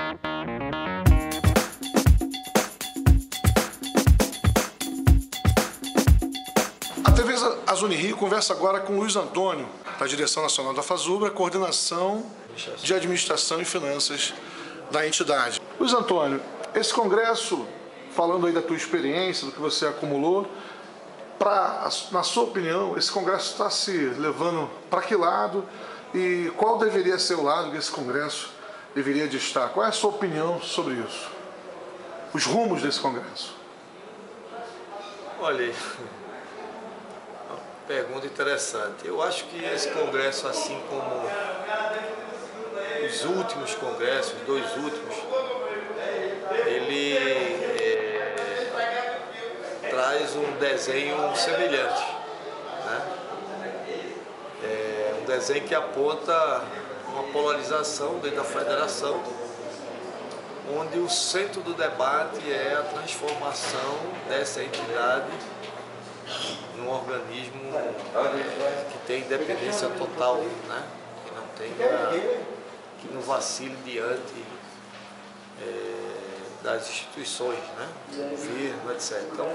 A TV Azul Rio conversa agora com Luiz Antônio, da Direção Nacional da FASUBRA, Coordenação de Administração e Finanças da entidade. Luiz Antônio, esse congresso, falando aí da tua experiência, do que você acumulou, na sua opinião, esse congresso está se levando para que lado e qual deveria ser o lado que esse congresso deveria de estar? Qual é a sua opinião sobre isso? Os rumos desse congresso? Olha, uma pergunta interessante. Eu acho que esse congresso, assim como os últimos congressos, os dois últimos, ele traz um desenho semelhante, né? Um desenho que aponta uma polarização dentro da federação, onde o centro do debate é a transformação dessa entidade num organismo que tem independência total, né? Que não vacile diante das instituições, né? Do governo, etc. Então,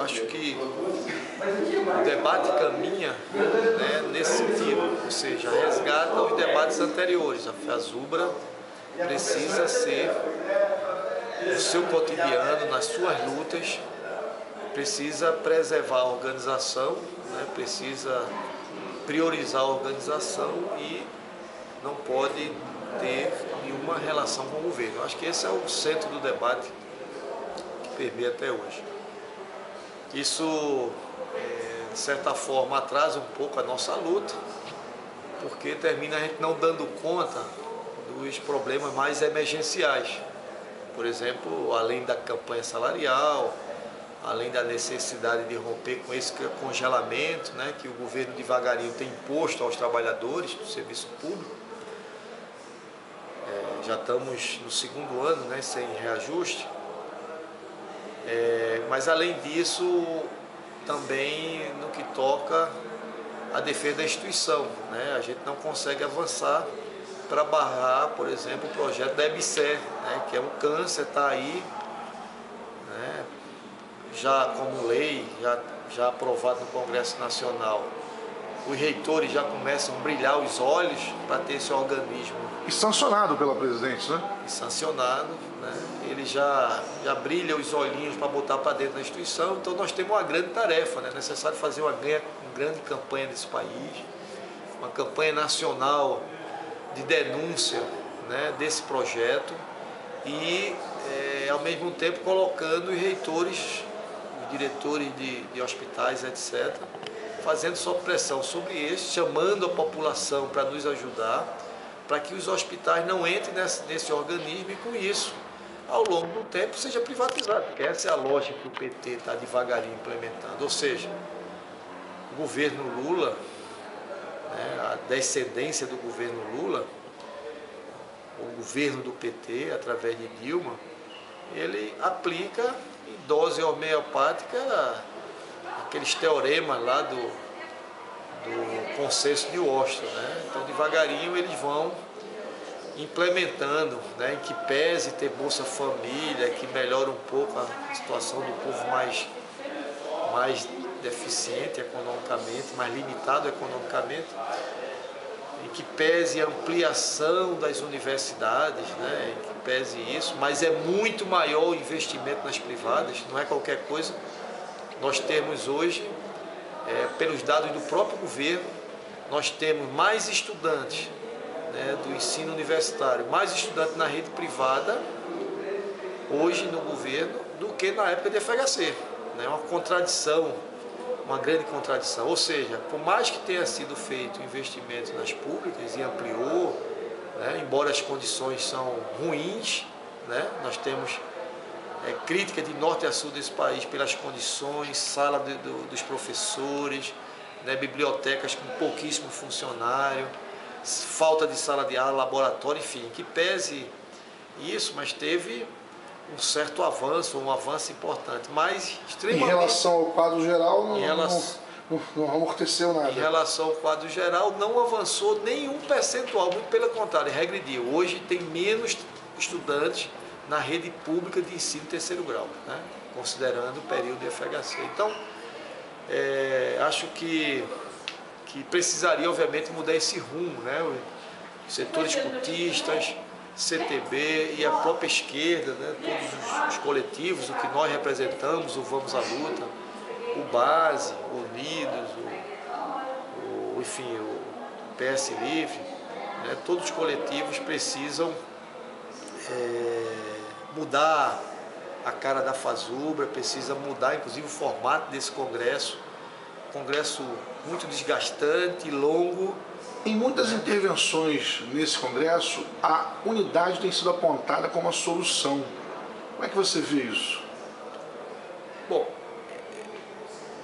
acho que o debate caminha, né, nesse sentido, ou seja, resgata os debates anteriores. A FASUBRA precisa ser, no seu cotidiano, nas suas lutas, precisa preservar a organização, né, precisa priorizar a organização e não pode ter nenhuma relação com o governo. Acho que esse é o centro do debate que permeia até hoje. Isso, de certa forma, atrasa um pouco a nossa luta, porque termina a gente não dando conta dos problemas mais emergenciais. Por exemplo, além da campanha salarial, além da necessidade de romper com esse congelamento, né, que o governo devagarinho tem imposto aos trabalhadores do serviço público. Já estamos no segundo ano, né, sem reajuste. Mas além disso, também no que toca à defesa da instituição, né, a gente não consegue avançar para barrar, por exemplo, o projeto da EBSER, né, que é um câncer, está aí, né, já como lei, já aprovado no Congresso Nacional. Os reitores já começam a brilhar os olhos para ter esse organismo. E sancionado pela presidente, né? E sancionado, né? Ele já brilha os olhinhos para botar para dentro da instituição. Então nós temos uma grande tarefa, né? É necessário fazer uma grande campanha nesse país, uma campanha nacional de denúncia, né, desse projeto e, ao mesmo tempo, colocando os reitores, os diretores de hospitais, etc., fazendo sua pressão sobre eles, chamando a população para nos ajudar, para que os hospitais não entrem nesse organismo e, com isso, ao longo do tempo, seja privatizado, porque essa é a lógica que o PT está devagarinho implementando. Ou seja, o governo Lula, né, a descendência do governo Lula, o governo do PT, através de Dilma, ele aplica em dose homeopática aqueles teoremas lá do consenso de Washington, né? Então, devagarinho, eles vão implementando, né, em que pese ter Bolsa Família, que melhora um pouco a situação do povo mais deficiente economicamente, mais limitado economicamente, em que pese a ampliação das universidades, né, em que pese isso, mas é muito maior o investimento nas privadas, não é qualquer coisa. Nós temos hoje, pelos dados do próprio governo, nós temos mais estudantes, né, do ensino universitário, mais estudantes na rede privada, hoje no governo, do que na época de FHC. Né, uma contradição, uma grande contradição. Ou seja, por mais que tenha sido feito investimento nas públicas e ampliou, né, embora as condições são ruins, né, nós temos crítica de norte a sul desse país pelas condições, sala dos professores, né, bibliotecas com pouquíssimo funcionário, falta de sala de aula, laboratório, enfim, que pese isso, mas teve um certo avanço, um avanço importante, mas extremamente... Em relação ao quadro geral, não amorteceu nada. Em relação ao quadro geral, não avançou nenhum percentual, muito pelo contrário, regrediu. Hoje tem menos estudantes na rede pública de ensino terceiro grau, né? Considerando o período de FHC. Então, acho que precisaria, obviamente, mudar esse rumo, né? Os setores cultistas, CTB e a própria esquerda, né? Todos os coletivos, o que nós representamos, o Vamos à Luta, o Base, o Unidos, enfim, o PS Livre, né? Todos os coletivos precisam mudar a cara da Fazubra, precisa mudar inclusive o formato desse congresso muito desgastante, longo. Em muitas intervenções nesse congresso, a unidade tem sido apontada como a solução. Como é que você vê isso? Bom,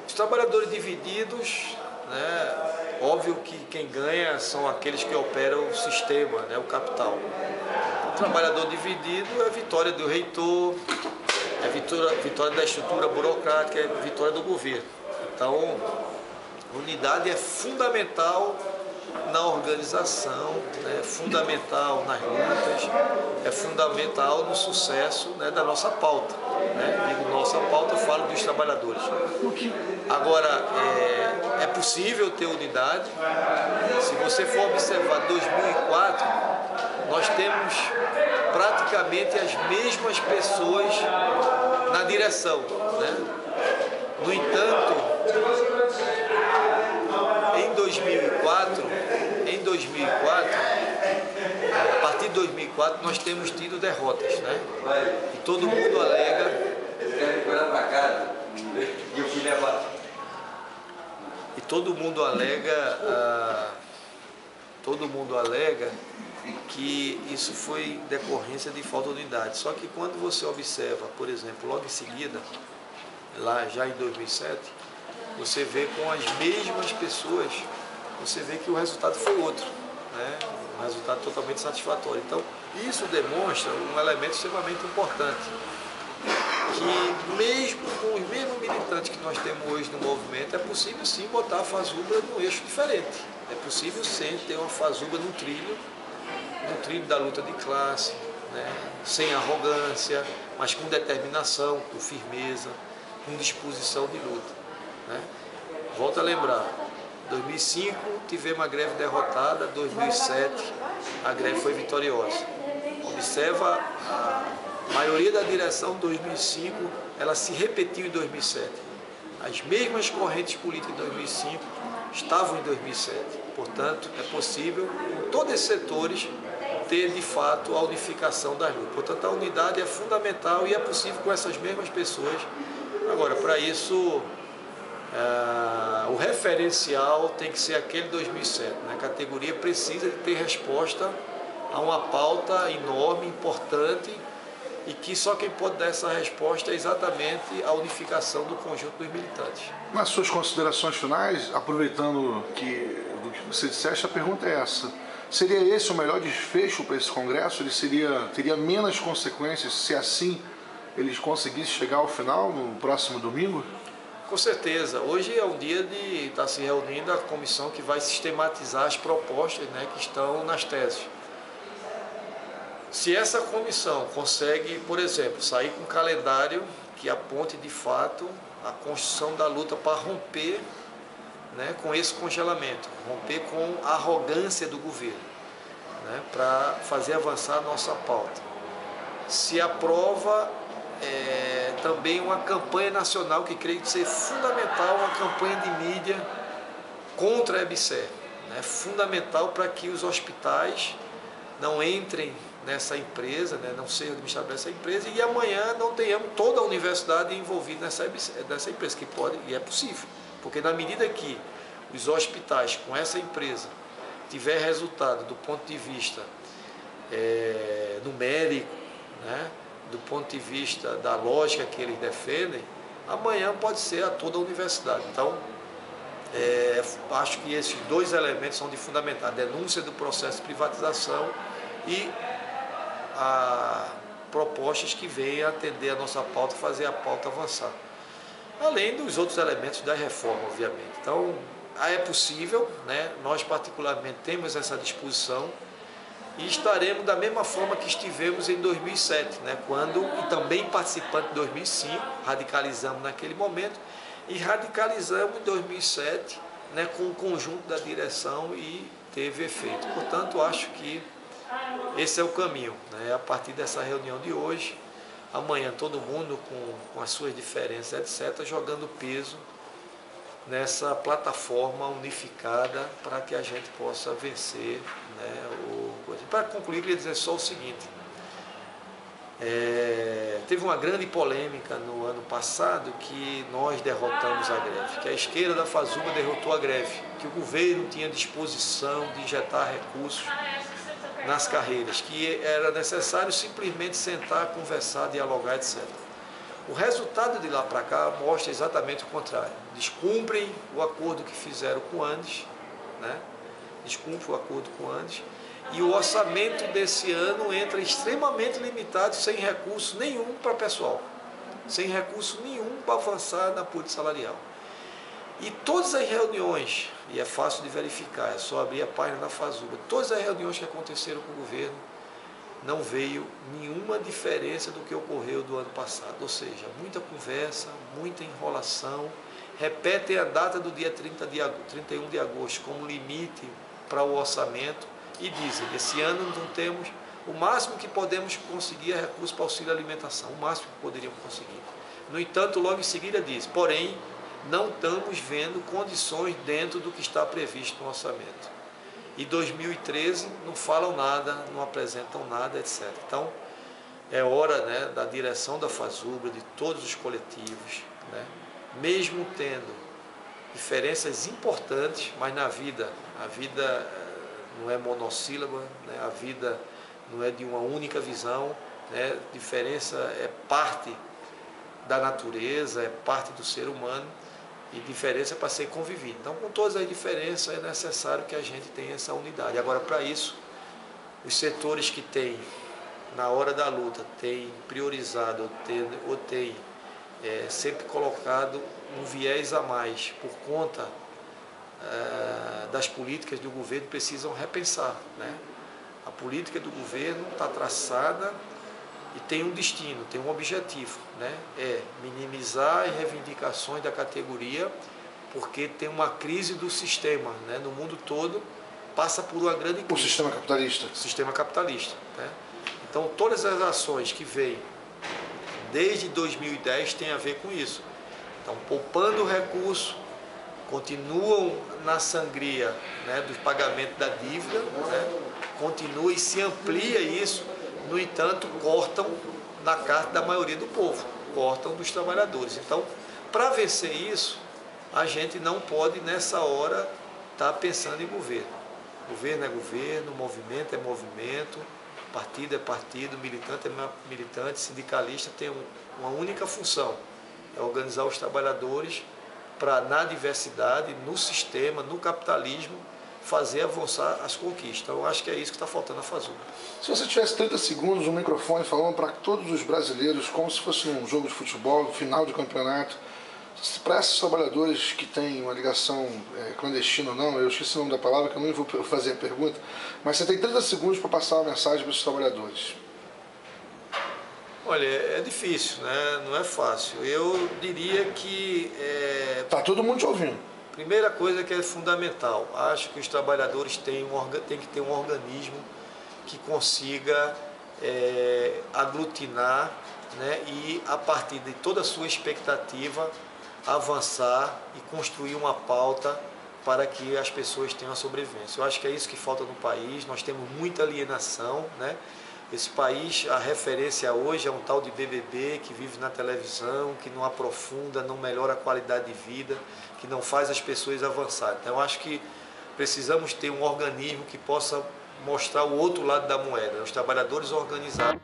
os trabalhadores divididos, né, óbvio que quem ganha são aqueles que operam o sistema, né, o capital. O trabalhador dividido é a vitória do reitor, é a vitória da estrutura burocrática, é a vitória do governo. Então, a unidade é fundamental na organização, né? É fundamental nas lutas, é fundamental no sucesso, né, da nossa pauta. Né? Digo nossa pauta, eu falo dos trabalhadores. Agora, é possível ter unidade. Se você for observar 2004, nós temos praticamente as mesmas pessoas na direção. Né? No entanto, em 2004, a partir de 2004, nós temos tido derrotas, né? E todo mundo alega. E todo mundo alega que isso foi decorrência de falta de unidade. Só que quando você observa, por exemplo, logo em seguida, lá já em 2007, você vê com as mesmas pessoas, você vê que o resultado foi outro, né? Um resultado totalmente satisfatório. Então, isso demonstra um elemento extremamente importante, que mesmo com os mesmos militantes que nós temos hoje no movimento, é possível sim botar a Fazubra num eixo diferente. É possível sim ter uma Fazubra no trilho da luta de classe, né? Sem arrogância, mas com determinação, com firmeza, com disposição de luta. Né? Volto a lembrar, 2005 tivemos uma greve derrotada, 2007 a greve foi vitoriosa. Observa a maioria da direção 2005, ela se repetiu em 2007. As mesmas correntes políticas de 2005 estavam em 2007. Portanto, é possível, em todos esses setores, ter de fato a unificação das lutas. Portanto, a unidade é fundamental e é possível com essas mesmas pessoas. Agora, para isso, o referencial tem que ser aquele 2007. Né? A categoria precisa de ter resposta a uma pauta enorme, importante, e que só quem pode dar essa resposta é exatamente a unificação do conjunto dos militantes. Nas suas considerações finais, aproveitando do que você disseste, a pergunta é essa. Seria esse o melhor desfecho para esse congresso? Ele teria menos consequências se assim eles conseguissem chegar ao final no próximo domingo? Com certeza. Hoje é um dia de estar se reunindo a comissão que vai sistematizar as propostas, né, que estão nas teses. Se essa comissão consegue, por exemplo, sair com um calendário que aponte de fato a construção da luta para romper, né, com esse congelamento, romper com a arrogância do governo, né, para fazer avançar a nossa pauta. Se aprova também uma campanha nacional que creio que ser fundamental, uma campanha de mídia contra a EBSER, né, fundamental para que os hospitais não entrem nessa empresa, né, não sejam administrados nessa empresa, e amanhã não tenhamos toda a universidade envolvida nessa empresa, que pode e é possível, porque na medida que os hospitais com essa empresa tiver resultado do ponto de vista numérico, né, do ponto de vista da lógica que eles defendem, amanhã pode ser a toda a universidade. Então, acho que esses dois elementos são de fundamental: a denúncia do processo de privatização e propostas que venham atender a nossa pauta, fazer a pauta avançar. Além dos outros elementos da reforma, obviamente. Então, é possível, né? Nós particularmente temos essa disposição, e estaremos da mesma forma que estivemos em 2007, né, e também participando de 2005, radicalizamos naquele momento e radicalizamos em 2007, né, com o conjunto da direção e teve efeito. Portanto, acho que esse é o caminho, né, a partir dessa reunião de hoje, amanhã todo mundo com as suas diferenças, etc., jogando peso nessa plataforma unificada para que a gente possa vencer, né, Para concluir, eu queria dizer só o seguinte, teve uma grande polêmica no ano passado que nós derrotamos a greve, que a esquerda da Fazuba derrotou a greve, que o governo tinha disposição de injetar recursos nas carreiras, que era necessário simplesmente sentar, conversar, dialogar, etc. O resultado de lá para cá mostra exatamente o contrário. Descumprem o acordo que fizeram com o Andes, né? Descumprem o acordo com o Andes, e o orçamento desse ano entra extremamente limitado, sem recurso nenhum para pessoal, sem recurso nenhum para avançar na política salarial. E todas as reuniões, e é fácil de verificar, é só abrir a página da Fazuba, todas as reuniões que aconteceram com o governo, não veio nenhuma diferença do que ocorreu do ano passado. Ou seja, muita conversa, muita enrolação, repetem a data do dia 31 de agosto como limite para o orçamento e dizem, esse ano não temos, o máximo que podemos conseguir é recurso para auxílio alimentação, o máximo que poderíamos conseguir. No entanto, logo em seguida diz, porém, não estamos vendo condições dentro do que está previsto no orçamento. E 2013 não falam nada, não apresentam nada, etc. Então, é hora, né, da direção da Fazuba, de todos os coletivos, né, mesmo tendo diferenças importantes, mas na vida, a vida não é monossílaba, né, a vida não é de uma única visão, né, diferença é parte da natureza, é parte do ser humano, e diferença é para ser convivido. Então, com todas as diferenças, é necessário que a gente tenha essa unidade. Agora, para isso, os setores que têm, na hora da luta, têm priorizado ou têm sempre colocado um viés a mais por conta das políticas do governo, precisam repensar, né? A política do governo está traçada e tem um destino, tem um objetivo, né? É minimizar as reivindicações da categoria, porque tem uma crise do sistema, né? No mundo todo passa por uma grande crise. O sistema capitalista. O sistema capitalista, né? Então todas as ações que vêm desde 2010 têm a ver com isso. Então, poupando recurso, continuam na sangria, né, do pagamento da dívida, né? Continua e se amplia isso. No entanto, cortam na carta da maioria do povo, cortam dos trabalhadores. Então, para vencer isso, a gente não pode, nessa hora, estar pensando em governo. Governo é governo, movimento é movimento, partido é partido, militante é militante, sindicalista tem uma única função, é organizar os trabalhadores para, na diversidade, no sistema, no capitalismo, fazer avançar as conquistas. Então, eu acho que é isso que está faltando a Fazuba. Se você tivesse 30 segundos, um microfone falando para todos os brasileiros, como se fosse um jogo de futebol, final de campeonato, para esses trabalhadores que têm uma ligação clandestina ou não, eu esqueci o nome da palavra, que eu nem vou fazer a pergunta, mas você tem 30 segundos para passar uma mensagem para esses trabalhadores. Olha, é difícil, né? Não é fácil. Eu diria que... Está todo mundo te ouvindo. Primeira coisa que é fundamental, acho que os trabalhadores têm que ter um organismo que consiga aglutinar, né, e, a partir de toda a sua expectativa, avançar e construir uma pauta para que as pessoas tenham a sobrevivência. Eu acho que é isso que falta no país, nós temos muita alienação, né? Esse país, a referência hoje é um tal de BBB que vive na televisão, que não aprofunda, não melhora a qualidade de vida, que não faz as pessoas avançarem. Então, eu acho que precisamos ter um organismo que possa mostrar o outro lado da moeda, os trabalhadores organizados.